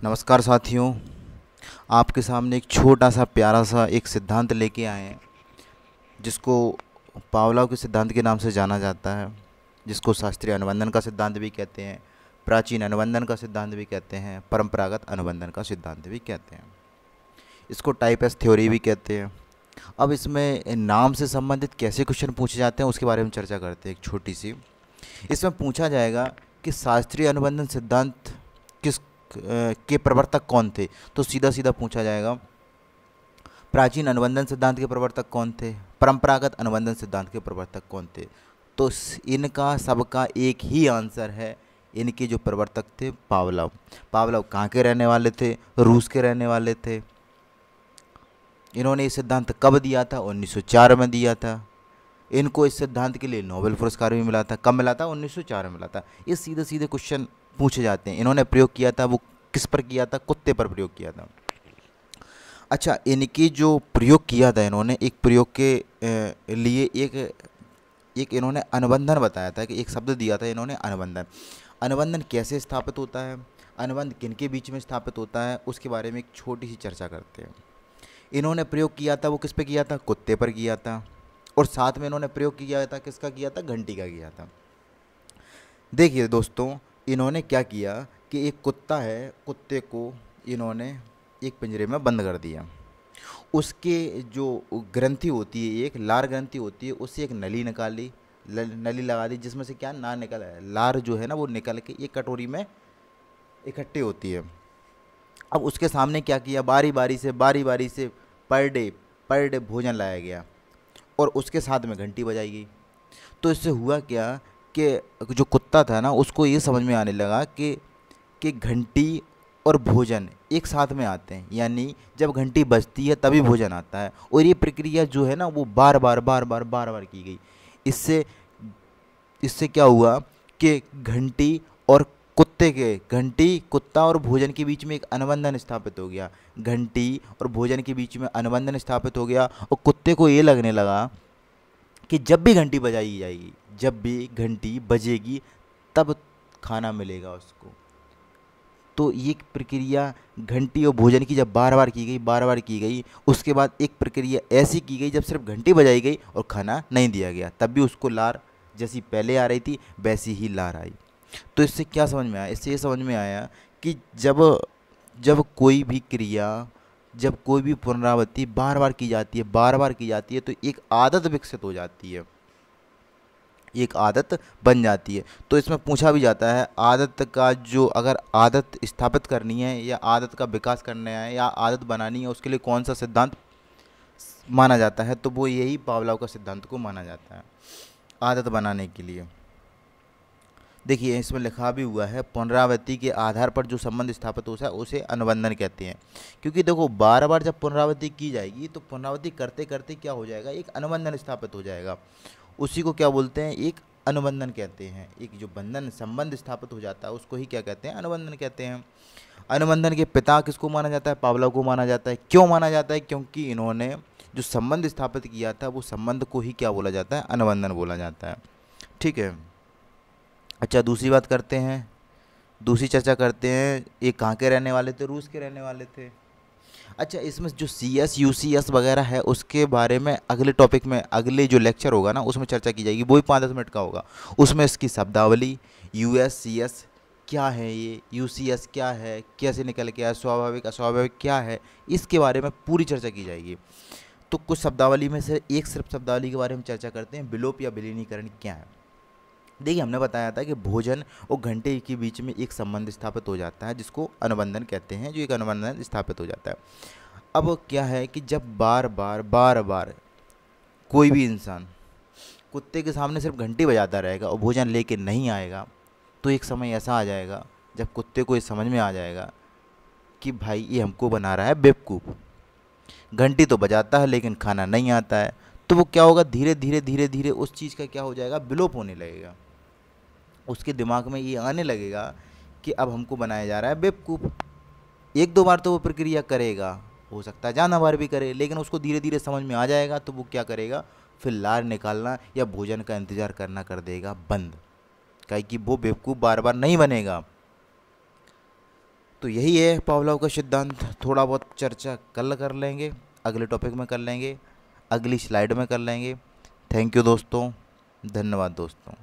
नमस्कार साथियों, आपके सामने एक छोटा सा प्यारा सा एक सिद्धांत लेके आए हैं जिसको पावलोव के सिद्धांत के नाम से जाना जाता है, जिसको शास्त्रीय अनुबंधन का सिद्धांत भी कहते हैं, प्राचीन अनुबंधन का सिद्धांत भी कहते हैं, परंपरागत अनुबंधन का सिद्धांत भी कहते हैं। इसको टाइप एस थ्योरी भी कहते हैं। अब इसमें नाम से संबंधित कैसे क्वेश्चन पूछे जाते हैं उसके बारे में चर्चा करते हैं। एक छोटी सी इसमें पूछा जाएगा कि शास्त्रीय अनुबंधन सिद्धांत किस के प्रवर्तक कौन थे। तो सीधा सीधा पूछा जाएगा प्राचीन अनुबंधन सिद्धांत के प्रवर्तक कौन थे, परंपरागत अनुबंधन सिद्धांत के प्रवर्तक कौन थे। तो इनका सबका एक ही आंसर है, इनके जो प्रवर्तक थे पावलोव। पावलोव कहाँ के रहने वाले थे? रूस के रहने वाले थे। इन्होंने ये सिद्धांत कब दिया था? 1904 में दिया था। इनको इस सिद्धांत के लिए नोबेल पुरस्कार भी मिला था। कब मिला था? 1904 में मिला था। ये सीधे सीधे क्वेश्चन पूछे जाते हैं। इन्होंने प्रयोग किया था, वो किस पर किया था? कुत्ते पर प्रयोग किया था। अच्छा, इनकी जो प्रयोग किया था, इन्होंने एक प्रयोग के लिए एक इन्होंने अनुबंधन बताया था कि एक शब्द दिया था इन्होंने, अनुबंधन। अनुबंधन कैसे स्थापित होता है, अनुबंध किनके बीच में स्थापित होता है, उसके बारे में एक छोटी सी चर्चा करते हैं। इन्होंने प्रयोग किया था वो किस पे किया था? कुत्ते पर किया था। और साथ में इन्होंने प्रयोग किया था, किसका किया था? घंटी का किया था। देखिए दोस्तों, इन्होंने क्या किया कि एक कुत्ता है, कुत्ते को इन्होंने एक पिंजरे में बंद कर दिया। उसके जो ग्रंथि होती है, एक लार ग्रंथि होती है, उससे एक नली निकाली, नली लगा दी, जिसमें से क्या ना निकल लार जो है ना वो निकल के एक कटोरी में इकट्ठी होती है। अब उसके सामने क्या किया, बारी बारी से पर डे भोजन लाया गया और उसके साथ में घंटी बजाई गई। तो इससे हुआ क्या कि जो कुत्ता था ना उसको ये समझ में आने लगा कि घंटी और भोजन एक साथ में आते हैं, यानी जब घंटी बजती है तभी भोजन आता है। और ये प्रक्रिया जो है ना वो बार बार की गई। इससे इससे क्या हुआ कि घंटी और घंटी, कुत्ता और भोजन के बीच में एक अनुबंधन स्थापित हो गया। घंटी और भोजन के बीच में अनुबंधन स्थापित हो गया और कुत्ते को ये लगने लगा कि जब भी घंटी बजाई जाएगी, जब भी घंटी बजेगी तब खाना मिलेगा उसको। तो ये प्रक्रिया घंटी और भोजन की जब बार बार की गई, उसके बाद एक प्रक्रिया ऐसी की गई जब सिर्फ घंटी बजाई गई और खाना नहीं दिया गया, तब भी उसको लार जैसी पहले आ रही थी वैसी ही लार आई। तो इससे क्या समझ में आया? इससे ये समझ में आया कि जब जब कोई भी क्रिया, जब कोई भी पुनरावृत्ति बार बार की जाती है तो एक आदत विकसित हो जाती है, एक आदत बन जाती है। तो इसमें पूछा भी जाता है आदत का जो, अगर आदत स्थापित करनी है या आदत का विकास करना है या आदत बनानी है, उसके लिए कौन सा सिद्धांत माना जाता है? तो वो यही पावलोव का सिद्धांत को माना जाता है आदत बनाने के लिए। देखिए इसमें लिखा भी हुआ है, पुनरावृत्ति के आधार पर जो संबंध स्थापित होता है उसे अनुबंधन कहते हैं। क्योंकि देखो बार बार जब पुनरावृत्ति की जाएगी तो पुनरावृत्ति करते करते क्या हो जाएगा, एक अनुबंधन स्थापित हो जाएगा। उसी को क्या बोलते हैं? एक अनुबंधन कहते हैं। एक जो बंधन संबंध स्थापित हो जाता है उसको ही क्या कहते हैं? अनुबंधन कहते हैं। अनुबंधन के पिता किसको माना जाता है? पावलोव को माना जाता है। क्यों माना जाता है? क्योंकि इन्होंने जो संबंध स्थापित किया था वो संबंध को ही क्या बोला जाता है? अनुबंधन बोला जाता है। ठीक है। अच्छा, दूसरी बात करते हैं, दूसरी चर्चा करते हैं। ये कहाँ के रहने वाले थे? रूस के रहने वाले थे। अच्छा, इसमें जो CS UCS वगैरह है उसके बारे में अगले टॉपिक में, अगले जो लेक्चर होगा ना उसमें चर्चा की जाएगी, वो भी 5-10 मिनट का होगा। उसमें इसकी शब्दावली, US CS क्या है, ये UCS क्या है, कैसे निकल के आया, स्वाभाविक अस्वाभाविक क्या है, इसके बारे में पूरी चर्चा की जाएगी। तो कुछ शब्दावली में से एक सिर्फ शब्दावली के बारे में चर्चा करते हैं, विलोप या विलीनीकरण क्या है। देखिए हमने बताया था कि भोजन और घंटे के बीच में एक संबंध स्थापित हो जाता है जिसको अनुबंधन कहते हैं, जो एक अनुबंधन स्थापित हो जाता है। अब क्या है कि जब बार बार कोई भी इंसान कुत्ते के सामने सिर्फ घंटी बजाता रहेगा और भोजन लेके नहीं आएगा, तो एक समय ऐसा आ जाएगा जब कुत्ते को ये समझ में आ जाएगा कि भाई ये हमको बना रहा है बेवकूफ़, घंटी तो बजाता है लेकिन खाना नहीं आता है। तो वो क्या होगा, धीरे धीरे उस चीज़ का क्या हो जाएगा, विलोप होने लगेगा। उसके दिमाग में ये आने लगेगा कि अब हमको बनाया जा रहा है बेवकूफ़। 1-2 बार तो वो प्रक्रिया करेगा, हो सकता है ज़्यादा बार भी करे, लेकिन उसको धीरे धीरे समझ में आ जाएगा। तो वो क्या करेगा, फिर लार निकालना या भोजन का इंतज़ार करना कर देगा बंद, काहे कि वो बेवकूफ़ बार बार नहीं बनेगा। तो यही है पावलोव का सिद्धांत। थोड़ा बहुत चर्चा कल कर लेंगे, अगले टॉपिक में कर लेंगे, अगली स्लाइड में कर लेंगे। थैंक यू दोस्तों, धन्यवाद दोस्तों।